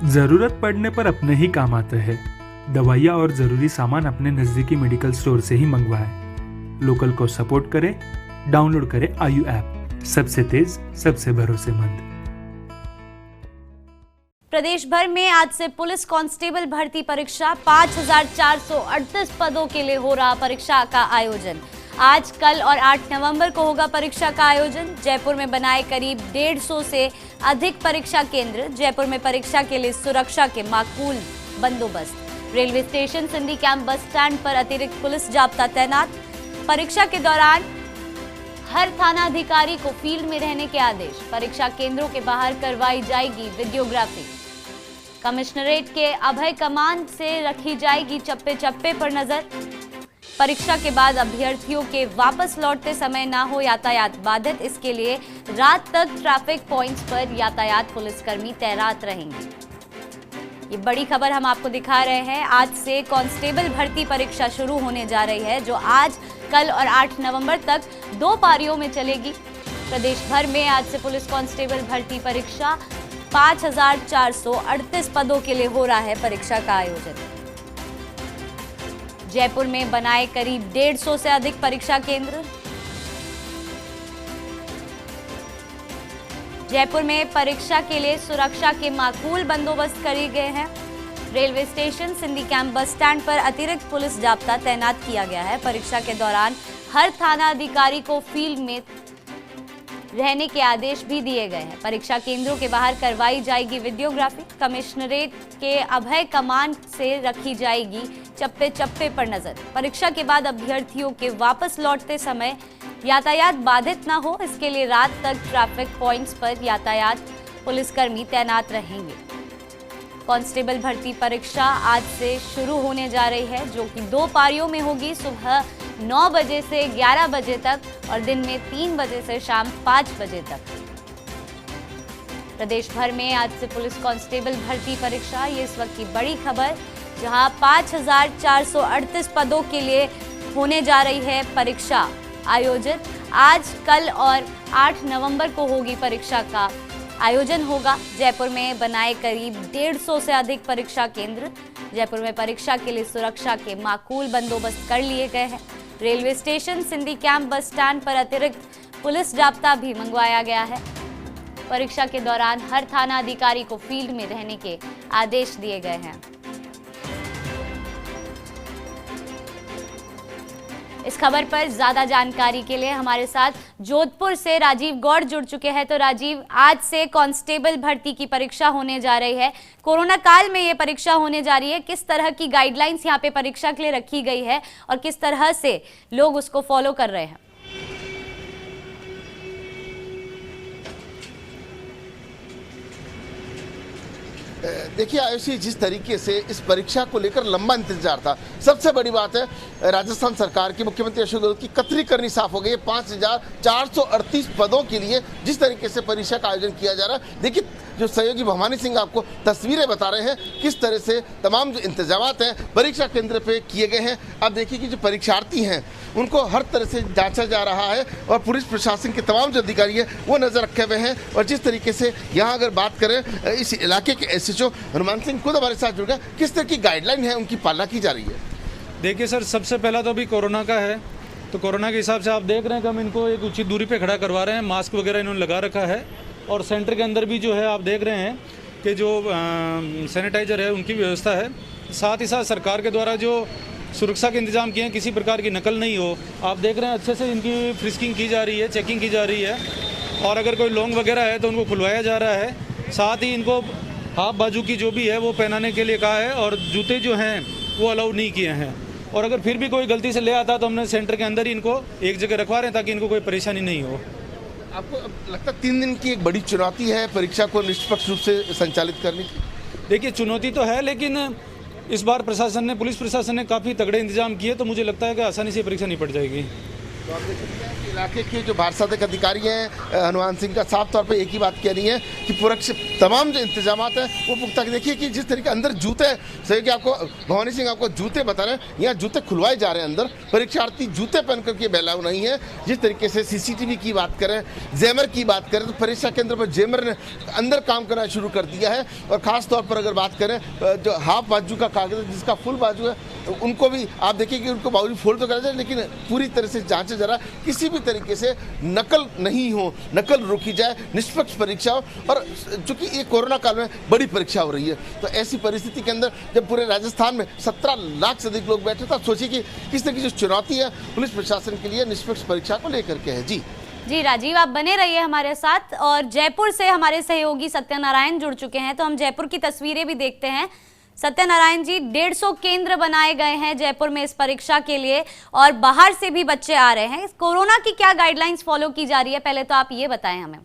जरूरत पड़ने पर अपने ही काम आते हैं। दवाइयाँ और जरूरी सामान अपने नजदीकी मेडिकल स्टोर से ही मंगवाएं। लोकल को सपोर्ट करें। डाउनलोड करें आयु ऐप, सबसे तेज सबसे भरोसेमंद। प्रदेश भर में आज से पुलिस कांस्टेबल भर्ती परीक्षा 5438 पदों के लिए हो रहा परीक्षा का आयोजन। आज, कल और 8 नवंबर को होगा परीक्षा का आयोजन। जयपुर में बनाए करीब 150 से अधिक परीक्षा केंद्र। जयपुर में परीक्षा के लिए सुरक्षा के माकूल बंदोबस्त। Railway station, Sindhi camp, bus stand पर अतिरिक्त पुलिस जाब्ता तैनात। परीक्षा के दौरान हर थाना अधिकारी को फील्ड में रहने के आदेश। परीक्षा केंद्रों के बाहर करवाई जाएगी वीडियोग्राफी। कमिश्नरेट के अभय कमान से रखी जाएगी चप्पे चप्पे पर नजर। परीक्षा के बाद अभ्यर्थियों के वापस लौटते समय ना हो यातायात बाधित, इसके लिए रात तक ट्रैफिक पॉइंट्स पर यातायात पुलिसकर्मी तैनात रहेंगे। ये बड़ी खबर हम आपको दिखा रहे हैं। आज से कांस्टेबल भर्ती परीक्षा शुरू होने जा रही है, जो आज, कल और 8 नवंबर तक 2 पारियों में चलेगी। प्रदेश भर में आज से पुलिस कांस्टेबल भर्ती परीक्षा 5438 पदों के लिए हो रहा है परीक्षा का आयोजन। जयपुर में बनाए करीब 150 से अधिक परीक्षा केंद्र। जयपुर में परीक्षा के लिए सुरक्षा के माकूल बंदोबस्त करे गए हैं। Railway station, Sindhi camp, bus stand पर अतिरिक्त पुलिस जाब्ता तैनात किया गया है। परीक्षा के दौरान हर थाना अधिकारी को फील्ड में रहने के आदेश भी दिए गए हैं। परीक्षा केंद्रों के बाहर करवाई जाएगी वीडियोग्राफी। कमिश्नरेट के अभय कमान से रखी जाएगी चप्पे चप्पे पर नजर। परीक्षा के बाद अभ्यर्थियों के वापस लौटते समय यातायात बाधित न हो, इसके लिए रात तक ट्रैफिक पॉइंट्स पर यातायात पुलिसकर्मी तैनात रहेंगे। कांस्टेबल भर्ती परीक्षा आज से शुरू होने जा रही है, जो कि 2 पारियों में होगी। सुबह 9 बजे से 11 बजे तक और दिन में 3 बजे से शाम 5 बजे तक। प्रदेश भर में आज से पुलिस कांस्टेबल भर्ती परीक्षा, ये इस वक्त की बड़ी खबर, जहां 5438 पदों के लिए होने जा रही है परीक्षा आयोजित। आज, कल और 8 नवंबर को होगी परीक्षा का आयोजन होगा। जयपुर में बनाए करीब 150 से अधिक परीक्षा केंद्र। जयपुर में परीक्षा के लिए सुरक्षा के माकूल बंदोबस्त कर लिए गए हैं। Railway station, Sindhi camp, bus stand पर अतिरिक्त पुलिस जाब्ता भी मंगवाया गया है। परीक्षा के दौरान हर थाना अधिकारी को फील्ड में रहने के आदेश दिए गए हैं। इस खबर पर ज्यादा जानकारी के लिए हमारे साथ जोधपुर से राजीव गौड़ जुड़ चुके हैं। तो राजीव, आज से कांस्टेबल भर्ती की परीक्षा होने जा रही है। कोरोना काल में ये परीक्षा होने जा रही है, किस तरह की गाइडलाइंस यहाँ पे परीक्षा के लिए रखी गई है और किस तरह से लोग उसको फॉलो कर रहे हैं? देखिए आयुषी, जिस तरीके से इस परीक्षा को लेकर लंबा इंतजार था, सबसे बड़ी बात है राजस्थान सरकार की, मुख्यमंत्री अशोक गहलोत की कतरी करनी साफ हो गई है। 5438 पदों के लिए जिस तरीके से परीक्षा का आयोजन किया जा रहा है, देखिए जो सहयोगी भवानी सिंह आपको तस्वीरें बता रहे हैं किस तरह से तमाम जो इंतजामात हैं परीक्षा केंद्र पे किए गए हैं। अब देखिए कि जो परीक्षार्थी हैं उनको हर तरह से जांचा जा रहा है और पुलिस प्रशासन के तमाम जो अधिकारी हैं वो नजर रखे हुए हैं। और जिस तरीके से यहाँ अगर बात करें, इस इलाके के SHO हनुमान सिंह खुद हमारे साथ जुड़ गए, किस तरह की गाइडलाइन है उनकी पालना की जा रही है? देखिए सर, सबसे पहला तो अभी कोरोना का है, तो कोरोना के हिसाब से आप देख रहे हैं कि हम इनको एक उचित दूरी पे खड़ा करवा रहे हैं। मास्क वगैरह इन्होंने लगा रखा है और सेंटर के अंदर भी जो है आप देख रहे हैं कि जो सैनिटाइजर है उनकी व्यवस्था है। साथ ही साथ सरकार के द्वारा जो सुरक्षा के इंतजाम किए हैं, किसी प्रकार की नकल नहीं हो। आप देख रहे हैं अच्छे से इनकी फ्रिस्किंग की जा रही है, चेकिंग की जा रही है और अगर कोई लोंग वगैरह है तो उनको खुलवाया जा रहा है। साथ ही इनको हाफ बाजू की जो भी है वो पहनाने के लिए कहा है और जूते जो हैं वो अलाउ नहीं किए हैं। और अगर फिर भी कोई गलती से ले आता तो हमने सेंटर के अंदर ही इनको एक जगह रखवा रहे हैं ताकि इनको कोई परेशानी नहीं हो। आपको लगता है 3 दिन की एक बड़ी चुनौती है परीक्षा को निष्पक्ष रूप से संचालित करने की? देखिए चुनौती तो है, लेकिन इस बार प्रशासन ने, पुलिस प्रशासन ने काफ़ी तगड़े इंतजाम किए, तो मुझे लगता है कि आसानी से परीक्षा निपट जाएगी। तो आप देख सकते हैं कि इलाके के जो भारत अधिकारी हैं हनुमान सिंह का साफ तौर पे एक ही बात कह रही है कि तमाम जो इंतजाम हैं वो पुख्ता। देखिए कि जिस तरीके अंदर जूते, सही कि आपको भवानी सिंह आपको जूते बता रहे हैं, यहाँ जूते खुलवाए जा रहे हैं अंदर, परीक्षार्थी जूते पहन करके बेलाव नहीं है। जिस तरीके से CCTV की बात करें, जैमर की बात करें, तो परीक्षा केंद्र पर जैमर ने अंदर काम करना शुरू कर दिया है। और ख़ास तौर पर अगर बात करें जो हाफ बाजू का कागज है, जिसका फुल बाजू है, उनको भी आप देखिए कि उनको बाजू फोल्ड तो करा जाए, लेकिन पूरी तरह से जांचे जरा किसी भी तरीके से नकल नहीं हो, नकल रोकी जाए, निष्पक्ष परीक्षा हो। और चूंकि ये कोरोना काल में बड़ी परीक्षा हो रही है, तो ऐसी परिस्थिति के अंदर जब पूरे राजस्थान में 17 लाख से अधिक लोग बैठे, तो सोचिए कि किस तरह की जो चुनौती है पुलिस प्रशासन के लिए निष्पक्ष परीक्षा को लेकर के है। जी राजीव, आप बने रहिए हमारे साथ। और जयपुर से हमारे सहयोगी सत्यनारायण जुड़ चुके हैं, तो हम जयपुर की तस्वीरें भी देखते हैं। सत्यनारायण जी, 150 केंद्र बनाए गए हैं जयपुर में इस परीक्षा के लिए, और बाहर से भी बच्चे आ रहे हैं। कोरोना की क्या गाइडलाइंस फॉलो की जा रही है, पहले तो आप ये बताएं हमें।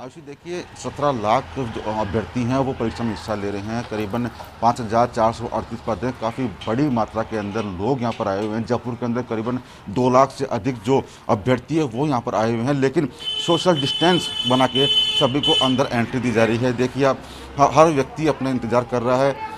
आयुषी, देखिए 17 लाख जो अभ्यर्थी हैं वो परीक्षा में हिस्सा ले रहे हैं। करीबन 5438 पद हैं। काफ़ी बड़ी मात्रा के अंदर लोग यहाँ पर आए हुए हैं। जयपुर के अंदर करीबन 2 लाख से अधिक जो अभ्यर्थी है वो यहाँ पर आए हुए हैं, लेकिन सोशल डिस्टेंस बना के सभी को अंदर एंट्री दी जा रही है। देखिए आप, हर व्यक्ति अपना इंतज़ार कर रहा है।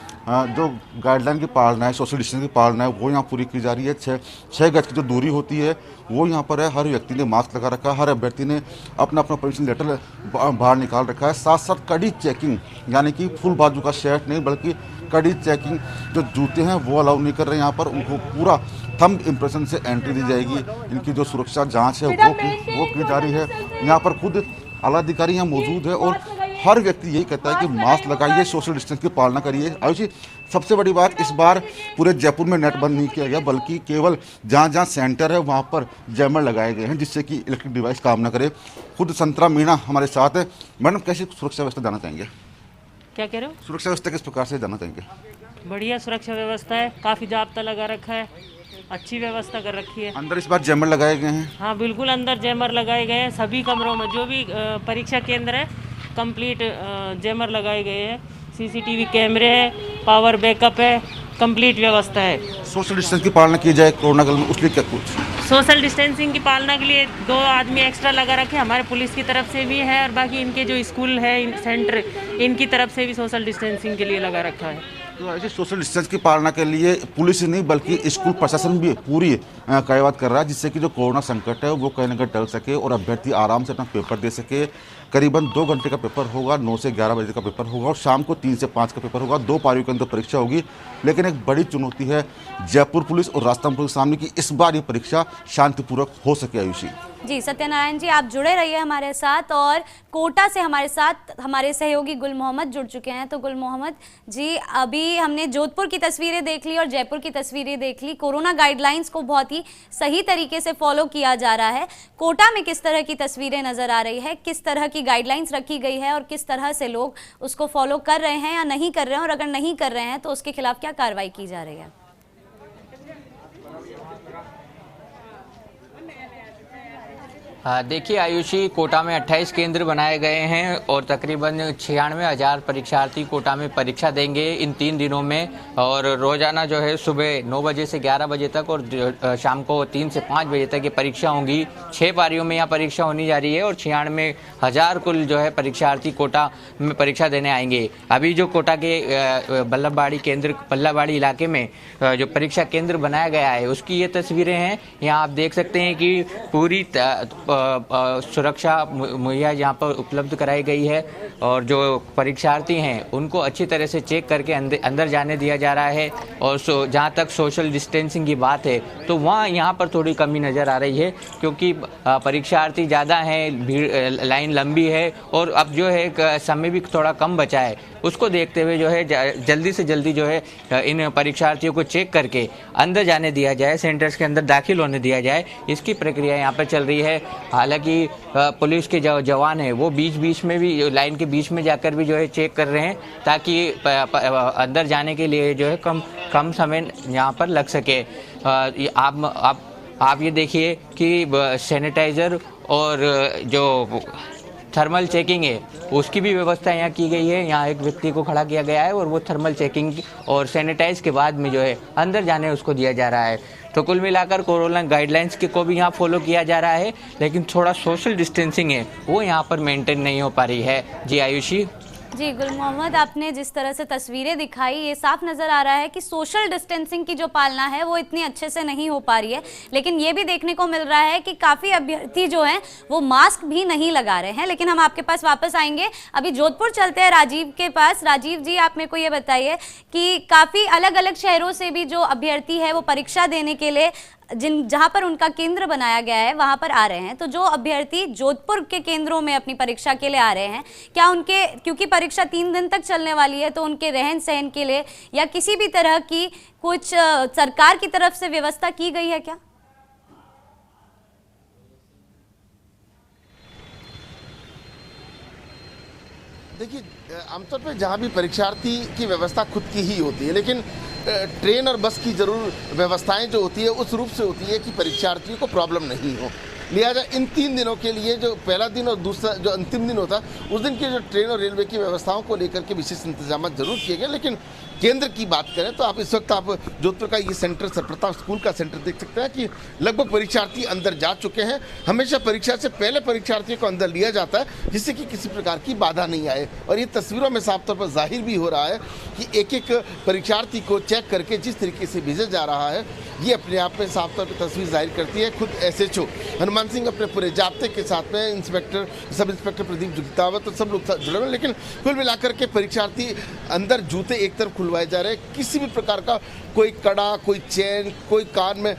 जो गाइडलाइन की पालना है, सोशल डिस्टेंस की पालना है, वो यहाँ पूरी की जा रही है। 6 गज की जो दूरी होती है वो यहाँ पर है। हर व्यक्ति ने मास्क लगा रखा है, हर अभ्यर्थी ने अपना अपना परमिशन लेटर बाहर निकाल रखा है। साथ साथ कड़ी चेकिंग, यानी कि फुल बाजू का शर्ट नहीं बल्कि कड़ी चेकिंग, जो जूते हैं वो अलाउ नहीं कर रहे हैं यहाँ पर। उनको पूरा थंब इम्प्रेशन से एंट्री दी जाएगी। इनकी जो सुरक्षा जाँच है वो की जा रही है। यहाँ पर खुद आला अधिकारी यहाँ मौजूद है और हर व्यक्ति यही कहता है कि मास्क लगाइए, सोशल डिस्टेंस की पालना करिए। आयुषी, सबसे बड़ी बात, इस बार पूरे जयपुर में नेट बंद नहीं किया गया, बल्कि केवल जहाँ जहाँ सेंटर है वहाँ पर जैमर लगाए गए हैं, जिससे कि इलेक्ट्रिक डिवाइस काम ना करे। खुद संतरा मीणा हमारे साथ है। मैडम, कैसी सुरक्षा व्यवस्था जाना चाहेंगे? क्या कह रहे हो? सुरक्षा व्यवस्था किस प्रकार से जाना चाहेंगे? बढ़िया सुरक्षा व्यवस्था है, काफ़ी जाब्ता लगा रखा है, अच्छी व्यवस्था कर रखी है। अंदर इस बार जैमर लगाए गए हैं? हाँ बिल्कुल, अंदर जैमर लगाए गए हैं। सभी कमरों में जो भी परीक्षा केंद्र है कंप्लीट जैमर लगाए गए हैं। CCTV कैमरे हैं, पावर बैकअप है, कंप्लीट व्यवस्था है। सोशल डिस्टेंस की पालना की जाए कोरोना काल में, उसलिए क्या कुछ? सोशल डिस्टेंसिंग की पालना के लिए 2 आदमी एक्स्ट्रा लगा रखे हमारे पुलिस की तरफ से भी है, और बाकी इनके जो स्कूल है सेंटर, इनकी तरफ से भी सोशल डिस्टेंसिंग के लिए लगा रखा है। तो ऐसे सोशल डिस्टेंस की पालना के लिए पुलिस ही नहीं बल्कि स्कूल प्रशासन भी पूरी कार्यवाही कर रहा है, जिससे कि जो कोरोना संकट है वो कहीं ना कहीं टल सके और अभ्यर्थी आराम से अपना पेपर दे सके। करीबन 2 घंटे का पेपर होगा, 9 से 11 बजे का पेपर होगा और शाम को 3 से 5 का पेपर होगा। 2 पारियों के अंदर परीक्षा होगी। लेकिन एक बड़ी चुनौती है जयपुर पुलिस और राजस्थान पुलिस के सामने कि इस बार ये परीक्षा शांतिपूर्वक हो सके। आयुषी जी, सत्यनारायण जी, आप जुड़े रहिए हमारे साथ। और कोटा से हमारे साथ हमारे सहयोगी गुल मोहम्मद जुड़ चुके हैं। तो गुल मोहम्मद जी, अभी हमने जोधपुर की तस्वीरें देख ली और जयपुर की तस्वीरें देख ली। कोरोना गाइडलाइंस को बहुत ही सही तरीके से फॉलो किया जा रहा है। कोटा में किस तरह की तस्वीरें नजर आ रही है, किस तरह की गाइडलाइंस रखी गई है और किस तरह से लोग उसको फॉलो कर रहे हैं या नहीं कर रहे हैं, और अगर नहीं कर रहे हैं तो उसके खिलाफ क्या कार्रवाई की जा रही है? देखिए आयुषी, कोटा में 28 केंद्र बनाए गए हैं और तकरीबन 96,000 परीक्षार्थी कोटा में परीक्षा देंगे इन 3 दिनों में। और रोज़ाना जो है सुबह 9 बजे से 11 बजे तक और शाम को 3 से 5 बजे तक ये परीक्षा होंगी। 6 पारियों में यहाँ परीक्षा होनी जा रही है और 96,000 कुल जो है परीक्षार्थी कोटा में परीक्षा देने आएंगे। अभी जो कोटा के बल्लभबाड़ी इलाके में जो परीक्षा केंद्र बनाया गया है उसकी ये तस्वीरें हैं। यहाँ आप देख सकते हैं कि पूरी सुरक्षा मुहैया यहाँ पर उपलब्ध कराई गई है और जो परीक्षार्थी हैं उनको अच्छी तरह से चेक करके अंदर जाने दिया जा रहा है। और जहाँ तक सोशल डिस्टेंसिंग की बात है तो वहाँ यहाँ पर थोड़ी कमी नज़र आ रही है, क्योंकि परीक्षार्थी ज़्यादा हैं, भीड़ लाइन लंबी है और अब जो है समय भी थोड़ा कम बचा है। उसको देखते हुए जो है जल्दी से जल्दी जो है इन परीक्षार्थियों को चेक करके अंदर जाने दिया जाए, सेंटर्स के अंदर दाखिल होने दिया जाए, इसकी प्रक्रिया यहाँ पर चल रही है। हालांकि पुलिस के जो जवान हैं वो बीच में भी लाइन के बीच में जाकर भी जो है चेक कर रहे हैं, ताकि अंदर जाने के लिए जो है कम समय यहाँ पर लग सके। आप ये देखिए कि सैनिटाइज़र और जो थर्मल चेकिंग है उसकी भी व्यवस्था यहाँ की गई है। यहाँ एक व्यक्ति को खड़ा किया गया है और वो थर्मल चेकिंग और सैनिटाइज के बाद में जो है अंदर जाने उसको दिया जा रहा है। तो कुल मिलाकर कोरोना गाइडलाइंस के को भी यहाँ फॉलो किया जा रहा है, लेकिन थोड़ा सोशल डिस्टेंसिंग है वो यहाँ पर मेंटेन नहीं हो पा रही है। जी आयुषी। जी गुल मोहम्मद, आपने जिस तरह से तस्वीरें दिखाई ये साफ नज़र आ रहा है कि सोशल डिस्टेंसिंग की जो पालना है वो इतनी अच्छे से नहीं हो पा रही है। लेकिन ये भी देखने को मिल रहा है कि काफ़ी अभ्यर्थी जो हैं वो मास्क भी नहीं लगा रहे हैं। लेकिन हम आपके पास वापस आएंगे, अभी जोधपुर चलते हैं राजीव के पास। राजीव जी, आप मेरे को ये बताइए कि काफ़ी अलग अलग शहरों से भी जो अभ्यर्थी है वो परीक्षा देने के लिए जहां पर उनका केंद्र बनाया गया है वहां पर आ रहे हैं। तो जो अभ्यर्थी जोधपुर के केंद्रों में अपनी परीक्षा के लिए आ रहे हैं, क्या उनके, क्योंकि परीक्षा 3 दिन तक चलने वाली है, तो उनके रहन सहन के लिए या किसी भी तरह की कुछ सरकार की तरफ से व्यवस्था की गई है क्या? देखिए, आमतौर पर जहाँ भी परीक्षार्थी की व्यवस्था खुद की ही होती है, लेकिन ट्रेन और बस की जरूर व्यवस्थाएं जो होती है उस रूप से होती है कि परीक्षार्थियों को प्रॉब्लम नहीं हो। लिहाजा इन 3 दिनों के लिए जो पहला दिन और दूसरा जो अंतिम दिन होता उस दिन की जो ट्रेन और रेलवे की व्यवस्थाओं को लेकर के विशेष इंतजाम जरूर किए गए। लेकिन केंद्र की बात करें तो आप इस वक्त आप जोधपुर का ये सेंटर सरप्रताप स्कूल का सेंटर देख सकते हैं कि लगभग परीक्षार्थी अंदर जा चुके हैं। हमेशा परीक्षा से पहले परीक्षार्थियों को अंदर लिया जाता है जिससे कि किसी प्रकार की बाधा नहीं आए। और ये तस्वीरों में साफ तौर पर जाहिर भी हो रहा है कि एक एक परीक्षार्थी को चेक करके जिस तरीके से भेजा जा रहा है ये अपने आप में साफ तौर पर तस्वीर जाहिर करती है। खुद SHO हनुमान सिंह अपने पूरे जाब्ते के साथ में inspector, sub inspector Pradeep Jugtawat और सब लोग जुड़े हुए। लेकिन कुल मिलाकर के परीक्षार्थी अंदर जूते एक तरफ खुलवाए जा रहे हैं, किसी भी प्रकार का कोई कड़ा, कोई चेन, कोई कान में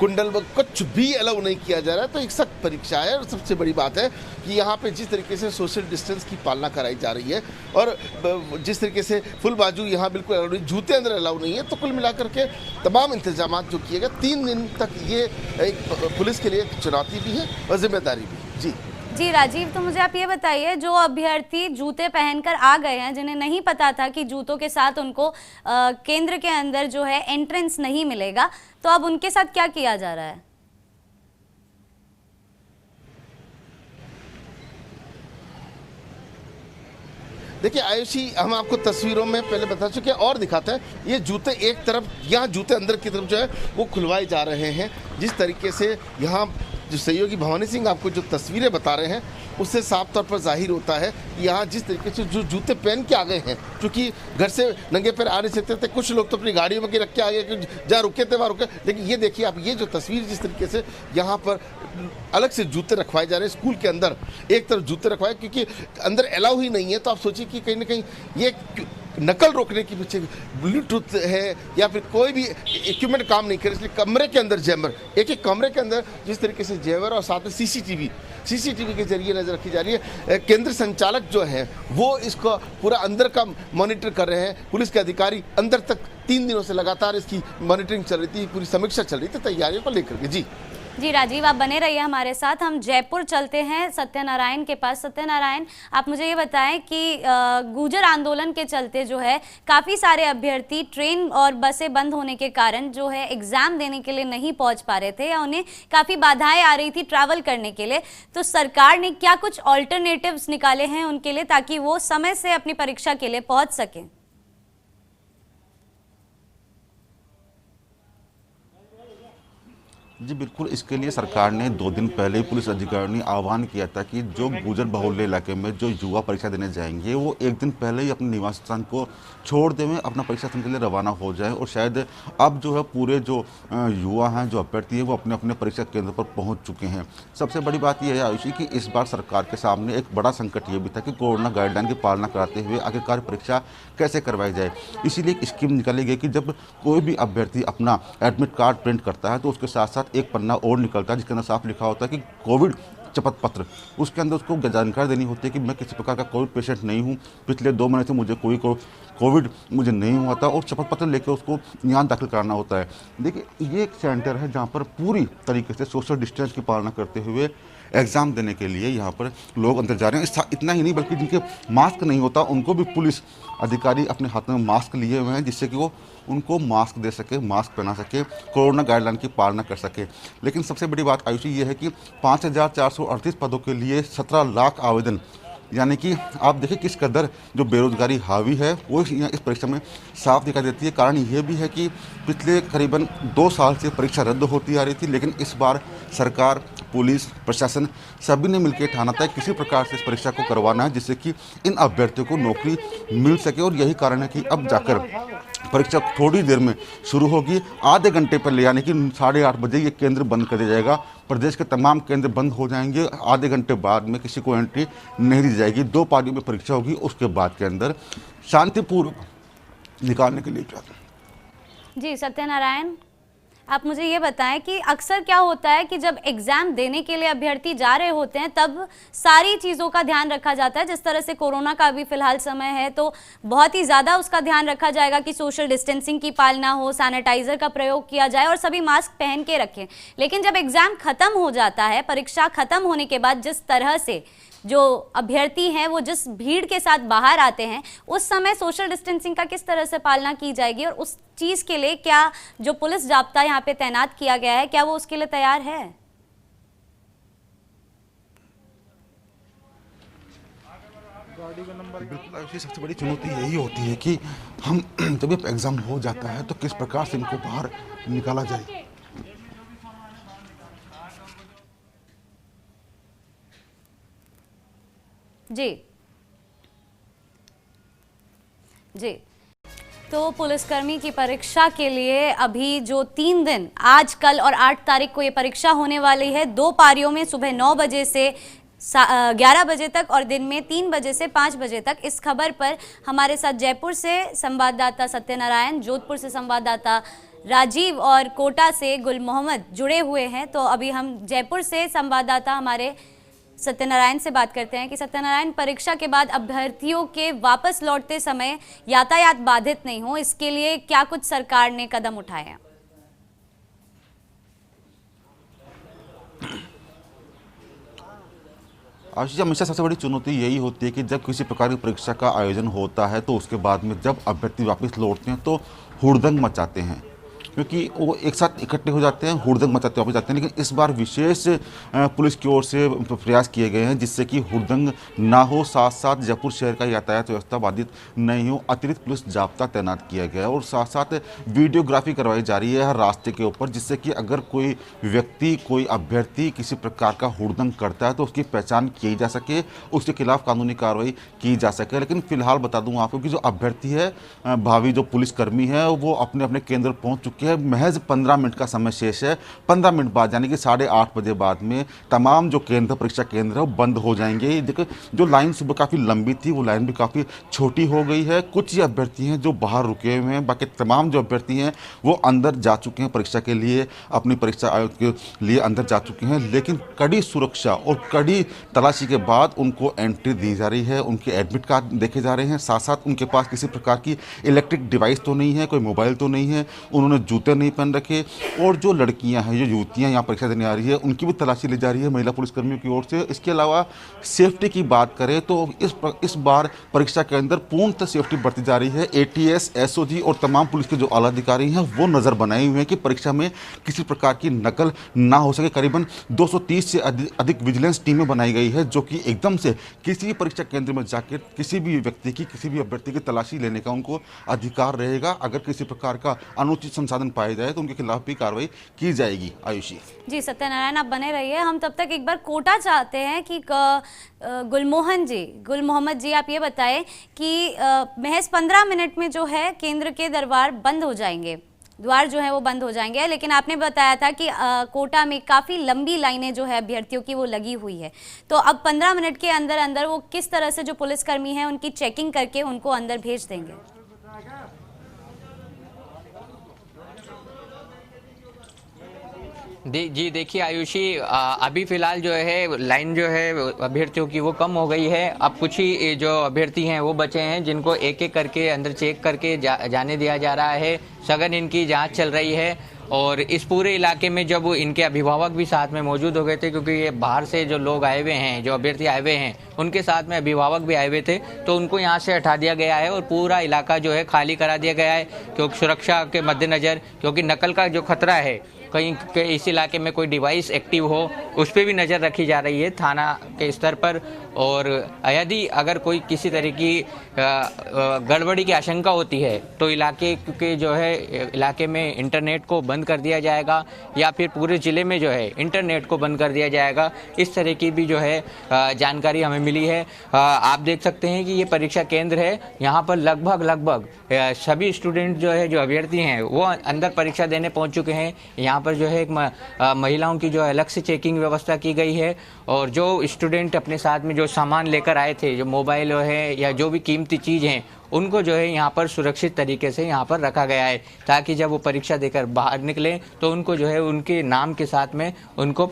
कुंडल, कुछ भी अलाउ नहीं किया जा रहा है। तो एक सख्त परीक्षा है और सबसे बड़ी बात है कि यहाँ पे जिस तरीके से सोशल डिस्टेंस की पालना कराई जा रही है और जिस तरीके से फुल बाजू यहाँ बिल्कुल अलाउ नहीं, जूते अंदर अलाउ नहीं है। तो कुल मिलाकर के तमाम इंतजाम जो किए गए 3 दिन तक, ये एक पुलिस के लिए चुनौती भी है और जिम्मेदारी भी। जी राजीव, तो मुझे आप ये बताइए, जो अभ्यर्थी जूते पहनकर आ गए हैं, जिन्हें नहीं पता था कि जूतों के साथ उनको केंद्र के अंदर जो है एंट्रेंस नहीं मिलेगा, तो अब उनके साथ क्या किया जा रहा है? देखिए आयुषी, हम आपको तस्वीरों में पहले बता चुके हैं और दिखाते हैं। ये जूते एक तरफ, यहाँ जूते अंदर की तरफ जो है वो खुलवाए जा रहे हैं। जिस तरीके से यहाँ जो सहयोगी भवानी सिंह आपको जो तस्वीरें बता रहे हैं उससे साफ तौर पर जाहिर होता है कि यहाँ जिस तरीके से जो जूते पहन के आ गए हैं, क्योंकि घर से नंगे पैर आ नहीं सकते थे, कुछ लोग तो अपनी गाड़ियों में रख के आ गए, जहाँ रुके थे वहाँ रुके। लेकिन ये देखिए आप, ये जो तस्वीर जिस तरीके से यहाँ पर अलग से जूते रखवाए जा रहे हैं स्कूल के अंदर, एक तरफ जूते रखवाए क्योंकि अंदर अलाउ ही नहीं है। तो आप सोचिए कि कहीं ना कहीं ये नकल रोकने के पीछे ब्लूटूथ है या फिर कोई भी इक्विपमेंट काम नहीं करे, इसलिए कमरे के अंदर जैमर, एक एक कमरे के अंदर जिस तरीके से जैमर और साथ में सीसीटीवी के जरिए नजर रखी जा रही है। केंद्र संचालक जो है वो इसको पूरा अंदर का मॉनिटर कर रहे हैं। पुलिस के अधिकारी अंदर तक 3 दिनों से लगातार इसकी मॉनिटरिंग चल रही थी, पूरी समीक्षा चल रही थी तैयारियों को लेकर के। जी राजीव, आप बने रहिए हमारे साथ। हम जयपुर चलते हैं सत्यनारायण के पास। सत्यनारायण, आप मुझे ये बताएं कि गुर्जर आंदोलन के चलते जो है काफ़ी सारे अभ्यर्थी ट्रेन और बसें बंद होने के कारण जो है एग्ज़ाम देने के लिए नहीं पहुंच पा रहे थे या उन्हें काफ़ी बाधाएं आ रही थी ट्रैवल करने के लिए। तो सरकार ने क्या कुछ ऑल्टरनेटिव्स निकाले हैं उनके लिए ताकि वो समय से अपनी परीक्षा के लिए पहुँच सकें? जी बिल्कुल, इसके लिए सरकार ने 2 दिन पहले ही पुलिस अधिकारियों ने आह्वान किया था कि जो गुर्जर बहुल्य इलाके में जो युवा परीक्षा देने जाएंगे वो 1 दिन पहले ही अपने निवास स्थान को छोड़ दें, अपना परीक्षा स्थान के लिए रवाना हो जाए। और शायद अब जो है पूरे जो युवा हैं, जो अभ्यर्थी हैं, वो अपने अपने परीक्षा केंद्र पर पहुंच चुके हैं। सबसे बड़ी बात यह है आयुषी कि इस बार सरकार के सामने एक बड़ा संकट ये भी था कि कोरोना गाइडलाइन की पालना कराते हुए आखिरकार परीक्षा कैसे करवाई जाए। इसीलिए एक स्कीम निकाली गई कि जब कोई भी अभ्यर्थी अपना एडमिट कार्ड प्रिंट करता है तो उसके साथ साथ एक पन्ना और निकलता है जिसके अंदर साफ लिखा होता है कि कोविड शपथ पत्र। उसके अंदर उसको जानकारी देनी होती है कि मैं किसी प्रकार का कोविड पेशेंट नहीं हूँ, पिछले 2 महीने से मुझे कोई कोविड मुझे नहीं हुआ था, और शपथ पत्र लेकर उसको यहाँ दाखिल कराना होता है। देखिए, ये एक सेंटर है जहाँ पर पूरी तरीके से सोशल डिस्टेंस की पालना करते हुए एग्ज़ाम देने के लिए यहाँ पर लोग अंदर जा रहे हैं। इतना ही नहीं बल्कि जिनके मास्क नहीं होता उनको भी पुलिस अधिकारी अपने हाथ में मास्क लिए हुए हैं, जिससे कि वो उनको मास्क दे सके, मास्क पहना सके, कोरोना गाइडलाइन की पालना कर सके। लेकिन सबसे बड़ी बात आयुषी ये है कि 5,438 पदों के लिए 17 लाख आवेदन, यानी कि आप देखिए किस कदर जो बेरोजगारी हावी है वो इस परीक्षा में साफ दिखाई देती है। कारण ये भी है कि पिछले करीबन 2 साल से परीक्षा रद्द होती आ रही थी, लेकिन इस बार सरकार, पुलिस, प्रशासन सभी ने मिलकर ठाना था किसी प्रकार से इस परीक्षा को करवाना है, जिससे कि इन अभ्यर्थियों को नौकरी मिल सके। और यही कारण है कि अब जाकर परीक्षा थोड़ी देर में शुरू होगी। आधे घंटे पहले यानी कि 8:30 बजे ये केंद्र बंद कर दिया जाएगा। प्रदेश के तमाम केंद्र बंद हो जाएंगे। आधे घंटे बाद में किसी को एंट्री नहीं दी जाएगी। 2 पारियों में परीक्षा होगी, उसके बाद के अंदर शांतिपूर्वक निकालने के लिए। जी सत्यनारायण, आप मुझे ये बताएं कि अक्सर क्या होता है कि जब एग्जाम देने के लिए अभ्यर्थी जा रहे होते हैं तब सारी चीज़ों का ध्यान रखा जाता है। जिस तरह से कोरोना का अभी फिलहाल समय है तो बहुत ही ज़्यादा उसका ध्यान रखा जाएगा कि सोशल डिस्टेंसिंग की पालना हो, सैनिटाइजर का प्रयोग किया जाए और सभी मास्क पहन के रखें। लेकिन जब एग्जाम खत्म हो जाता है, परीक्षा खत्म होने के बाद जिस तरह से जो अभ्यर्थी हैं वो जिस भीड़ के साथ बाहर आते हैं, उस समय सोशल डिस्टेंसिंग का किस तरह से पालना की जाएगी और उस चीज़ के लिए क्या जो पुलिस जाब्ता यहाँ पे तैनात किया गया है, क्या वो उसके लिए तैयार है? बिल्कुल, सबसे बड़ी चुनौती यही होती है कि हम जब एग्ज़ाम हो जाता है तो किस प्रकार से इनको बाहर निकाला जाए। जी जी, तो पुलिसकर्मी की परीक्षा के लिए अभी जो 3 दिन, आज, कल और 8 तारीख को ये परीक्षा होने वाली है। 2 पारियों में सुबह 9 बजे से 11 बजे तक और दिन में 3 बजे से 5 बजे तक। इस खबर पर हमारे साथ जयपुर से संवाददाता सत्यनारायण, जोधपुर से संवाददाता राजीव और कोटा से गुल मोहम्मद जुड़े हुए हैं। तो अभी हम जयपुर से संवाददाता हमारे सत्यनारायण से बात करते हैं कि सत्यनारायण, परीक्षा के बाद अभ्यर्थियों के वापस लौटते समय यातायात बाधित नहीं हो, इसके लिए क्या कुछ सरकार ने कदम उठाए हैं? आशीष, हमेशा सबसे बड़ी चुनौती यही होती है कि जब किसी प्रकार की परीक्षा का आयोजन होता है तो उसके बाद में जब अभ्यर्थी वापस लौटते हैं तो हुड़दंग मचाते हैं, क्योंकि वो एक साथ इकट्ठे हो जाते हैं, हुड़दंग मचाते वापस जाते हैं। लेकिन इस बार विशेष पुलिस की ओर से प्रयास किए गए हैं जिससे कि हुड़दंग ना हो, साथ साथ जयपुर शहर का यातायात व्यवस्था बाधित नहीं हो। अतिरिक्त पुलिस जाब्ता तैनात किया गया है और साथ साथ वीडियोग्राफी करवाई जा रही है हर रास्ते के ऊपर, जिससे कि अगर कोई व्यक्ति, कोई अभ्यर्थी किसी प्रकार का हुड़दंग करता है तो उसकी पहचान की जा सके, उसके खिलाफ कानूनी कार्रवाई की जा सके। लेकिन फिलहाल बता दूँ आपको कि जो अभ्यर्थी है, भावी जो पुलिसकर्मी है, वो अपने अपने केंद्र पहुँच चुके हैं। महज 15 मिनट का समय शेष है। 15 मिनट बाद यानी कि 8:30 बजे बाद में तमाम जो केंद्र, परीक्षा केंद्र है वो बंद हो जाएंगे। देखो, जो लाइन सुबह काफ़ी लंबी थी वो लाइन भी काफ़ी छोटी हो गई है। कुछ ही अभ्यर्थी हैं जो बाहर रुके हुए हैं, बाकी तमाम जो अभ्यर्थी हैं वो अंदर जा चुके हैं परीक्षा के लिए, अपनी परीक्षा आयोग के लिए अंदर जा चुके हैं। लेकिन कड़ी सुरक्षा और कड़ी तलाशी के बाद उनको एंट्री दी जा रही है, उनके एडमिट कार्ड देखे जा रहे हैं। साथ साथ उनके पास किसी प्रकार की इलेक्ट्रिक डिवाइस तो नहीं है, कोई मोबाइल तो नहीं है, उन्होंने जूते नहीं पहन रखे। और जो लड़कियां हैं, जो युवतियां यहाँ परीक्षा देने आ रही है, उनकी भी तलाशी ली जा रही है महिला पुलिसकर्मियों की ओर से। इसके अलावा सेफ्टी की बात करें तो इस बार परीक्षा के अंदर पूर्णतः सेफ्टी बरती जा रही है। एटीएस, एसओजी और तमाम पुलिस के जो आला अधिकारी हैं वो नज़र बनाए हुए हैं कि परीक्षा में किसी प्रकार की नकल ना हो सके। करीबन 230 से अधिक विजिलेंस टीमें बनाई गई है जो कि एकदम से किसी भी परीक्षा केंद्र में जाकर किसी भी व्यक्ति की, किसी भी अभ्यर्थी की तलाशी लेने का उनको अधिकार रहेगा। अगर किसी प्रकार का अनुचित संसाधन पाए जाए तो उनके खिलाफ भी कार्रवाई की जाएगी। आयुषी जी, सत्यनारायण आप बने रहिए। हम तब तक एक बार कोटा चाहते हैं कि गुल मोहम्मद जी आप ये बताएं कि महज 15 मिनट में जो है केंद्र के दरबार बंद हो जाएंगे, द्वार जो है वो बंद हो जाएंगे। लेकिन आपने बताया था कि कोटा में काफ़ी लंबी लाइनें जो है अभ्यर्थियों की वो लगी हुई है, तो अब 15 मिनट के अंदर अंदर वो किस तरह से जो पुलिसकर्मी हैं उनकी चेकिंग करके उनको अंदर भेज देंगे? जी देखिए आयुषी, अभी फ़िलहाल जो है लाइन जो है अभ्यर्थियों की वो कम हो गई है। अब कुछ ही जो अभ्यर्थी हैं वो बचे हैं जिनको एक एक करके अंदर चेक करके जाने दिया जा रहा है। सघन इनकी जांच चल रही है और इस पूरे इलाके में जब इनके अभिभावक भी साथ में मौजूद हो गए थे, क्योंकि ये बाहर से जो लोग आए हुए हैं, जो अभ्यर्थी आए हुए हैं, उनके साथ में अभिभावक भी आए हुए थे, तो उनको यहाँ से हटा दिया गया है और पूरा इलाका जो है खाली करा दिया गया है, क्योंकि सुरक्षा के मद्देनज़र, क्योंकि नकल का जो खतरा है, कहीं इस इलाके में कोई डिवाइस एक्टिव हो उस पर भी नज़र रखी जा रही है थाना के स्तर पर। और यदि अगर कोई किसी तरह की गड़बड़ी की आशंका होती है तो इलाके के जो है इलाके में इंटरनेट को बंद कर दिया जाएगा, या फिर पूरे ज़िले में जो है इंटरनेट को बंद कर दिया जाएगा। इस तरह की भी जो है जानकारी हमें मिली है। आप देख सकते हैं कि ये परीक्षा केंद्र है, यहाँ पर लगभग सभी स्टूडेंट जो है, जो अभ्यर्थी हैं, वो अंदर परीक्षा देने पहुँच चुके हैं। यहाँ पर जो है एक महिलाओं की जो अलग से चेकिंग व्यवस्था की गई है, और जो स्टूडेंट अपने साथ में जो सामान लेकर आए थे, जो मोबाइल है या जो भी कीमती चीज़ हैं, उनको जो है यहाँ पर सुरक्षित तरीके से यहाँ पर रखा गया है, ताकि जब वो परीक्षा देकर बाहर निकलें तो उनको जो है उनके नाम के साथ में उनको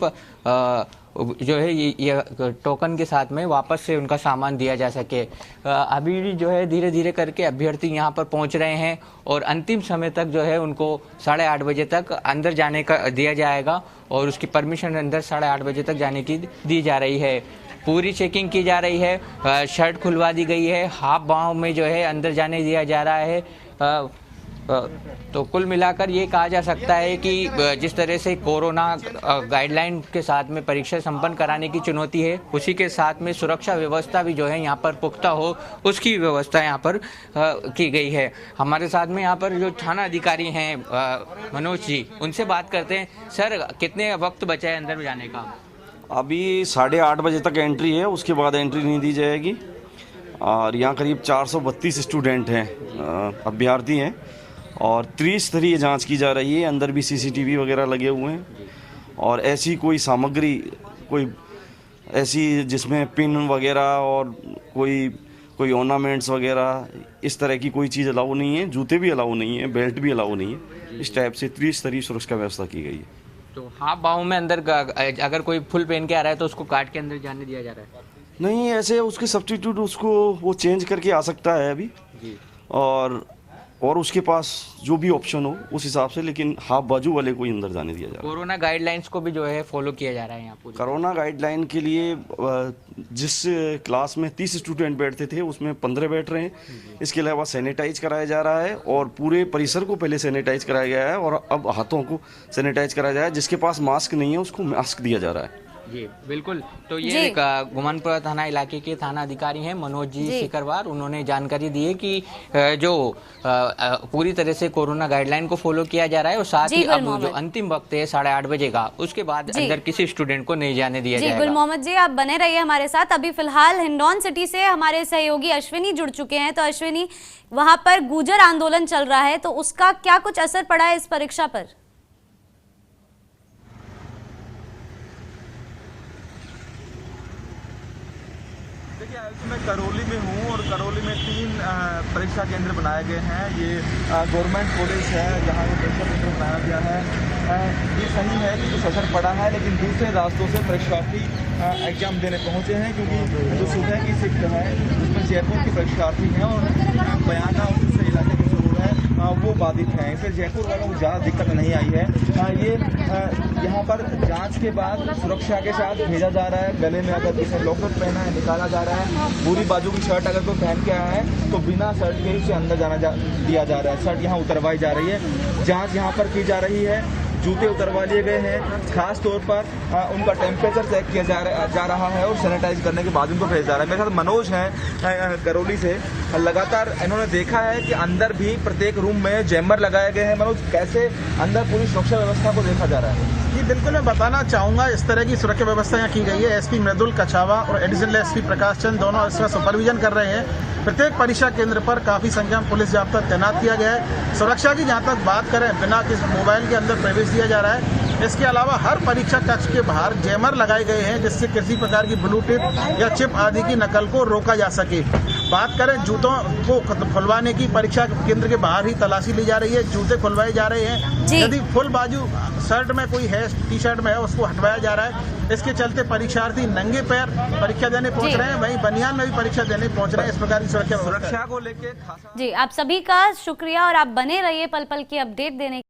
जो है ये टोकन के साथ में वापस से उनका सामान दिया जा सके। अभी भी जो है धीरे धीरे करके अभ्यर्थी यहाँ पर पहुँच रहे हैं, और अंतिम समय तक जो है उनको 8:30 बजे तक अंदर जाने का दिया जाएगा, और उसकी परमिशन अंदर 8:30 बजे तक जाने की दी जा रही है। पूरी चेकिंग की जा रही है, शर्ट खुलवा दी गई है, हाफ बाहों में जो है अंदर जाने दिया जा रहा है। तो कुल मिलाकर ये कहा जा सकता है कि जिस तरह से कोरोना गाइडलाइन के साथ में परीक्षा संपन्न कराने की चुनौती है, उसी के साथ में सुरक्षा व्यवस्था भी जो है यहाँ पर पुख्ता हो, उसकी व्यवस्था यहाँ पर की गई है। हमारे साथ में यहाँ पर जो थाना अधिकारी हैं मनोज जी, उनसे बात करते हैं। सर, कितने वक्त बचा है अंदर जाने का? अभी 8:30 बजे तक एंट्री है, उसके बाद एंट्री नहीं दी जाएगी। और यहाँ करीब 432 स्टूडेंट हैं, अभ्यर्थी हैं, और त्रिस्तरीय जांच की जा रही है। अंदर भी सीसीटीवी वगैरह लगे हुए हैं, और ऐसी कोई सामग्री, कोई ऐसी जिसमें पिन वगैरह और कोई ऑर्नामेंट्स वगैरह, इस तरह की कोई चीज़ अलाउ नहीं है। जूते भी अलाउ नहीं है, बेल्ट भी अलाउ नहीं है। इस टाइप से त्रिस्तरीय सुरक्षा व्यवस्था की गई है। तो हाफ बाहों में अंदर अगर कोई फुल पहन के आ रहा है तो उसको काट के अंदर जाने दिया जा रहा है? नहीं, ऐसे उसके सब्स्टिट्यूट उसको वो चेंज करके आ सकता है अभी जी। और उसके पास जो भी ऑप्शन हो उस हिसाब से, लेकिन हाफ बाजू वाले को ही अंदर जाने दिया जा रहा है। कोरोना गाइडलाइंस को भी जो है फॉलो किया जा रहा है यहाँ पर। कोरोना गाइडलाइन के लिए जिस क्लास में 30 स्टूडेंट बैठते थे उसमें 15 बैठ रहे हैं। इसके अलावा सैनिटाइज कराया जा रहा है, और पूरे परिसर को पहले सैनिटाइज कराया गया है, और अब हाथों को सैनिटाइज कराया जा रहा है। जिसके पास मास्क नहीं है उसको मास्क दिया जा रहा है। जी बिल्कुल। तो ये गुमानपुरा थाना इलाके के थाना अधिकारी हैं मनोज जी सिकरवार। उन्होंने जानकारी दी है कि जो पूरी तरह से कोरोना गाइडलाइन को फॉलो किया जा रहा है, और साथ ही अब जो अंतिम वक्त है 8:30 बजे का, उसके बाद अंदर किसी स्टूडेंट को नहीं जाने दिया जाएगा। गुल मोहम्मद जी, आप बने रहिए हमारे साथ। अभी फिलहाल हिंडौन सिटी से हमारे सहयोगी अश्विनी जुड़ चुके हैं। तो अश्विनी, वहां पर गुर्जर आंदोलन चल रहा है, तो उसका क्या कुछ असर पड़ा है इस परीक्षा पर? मैं करौली में हूँ, और करौली में 3 परीक्षा केंद्र बनाए गए हैं। ये गवर्नमेंट कॉलेज है जहाँ ये परीक्षा केंद्र बनाया गया है। ये सही है कि कुछ असर पड़ा है, लेकिन दूसरे रास्तों से परीक्षार्थी एग्जाम देने पहुँचे हैं, क्योंकि जो सुबह की शिफ्ट है उसमें जयपुर के परीक्षार्थी हैं, और बयाना और दूसरे इलाके के जो लोग हैं वो बाधित हैं। इससे जयपुर वालों को ज़्यादा दिक्कत नहीं आई है। ये यहाँ पर जांच के बाद सुरक्षा के साथ भेजा जा रहा है। गले में अगर किसी लॉकेट पहना है निकाला जा रहा है। पूरी बाजू की शर्ट अगर कोई पहन के आया है तो बिना शर्ट के ही उसे अंदर दिया जा रहा है। शर्ट यहाँ उतरवाई जा रही है। जांच यहाँ पर की जा रही है। जूते उतरवा लिए गए हैं। खास तौर पर उनका टेम्परेचर चेक किया जा रहा है, और सैनिटाइज करने के बाद उनको भेजा जा रहा है। मेरे साथ मनोज हैं करौली से। लगातार इन्होंने देखा है कि अंदर भी प्रत्येक रूम में जैमर लगाए गए हैं। मनोज, कैसे अंदर पूरी सुरक्षा व्यवस्था को देखा जा रहा है? जी बिल्कुल, मैं बताना चाहूँगा इस तरह की सुरक्षा व्यवस्था यहाँ की गई है। एसपी मृदुल कछावा और एडिशनल एसपी प्रकाश चंद दोनों इसका सुपरविजन कर रहे हैं। प्रत्येक परीक्षा केंद्र पर काफ़ी संख्या में पुलिस जाब्ता तैनात किया गया है। सुरक्षा की जहाँ तक बात करें, बिना किसी मोबाइल के अंदर प्रवेश दिया जा रहा है। इसके अलावा हर परीक्षा कक्ष के बाहर जैमर लगाए गए हैं, जिससे किसी प्रकार की ब्लूटूथ या चिप आदि की नकल को रोका जा सके। बात करें जूतों को खुलवाने की, परीक्षा केंद्र के बाहर ही तलाशी ली जा रही है। जूते खुलवाए जा रहे हैं। यदि फुल बाजू शर्ट में कोई है, टी शर्ट में है, उसको हटवाया जा रहा है। इसके चलते परीक्षार्थी नंगे पैर परीक्षा देने पहुंच रहे हैं, वहीं बनियान में भी परीक्षा देने पहुंच रहे हैं। इस प्रकार की सुरक्षा को लेकर जी आप सभी का शुक्रिया, और आप बने रहिए पल पल की अपडेट देने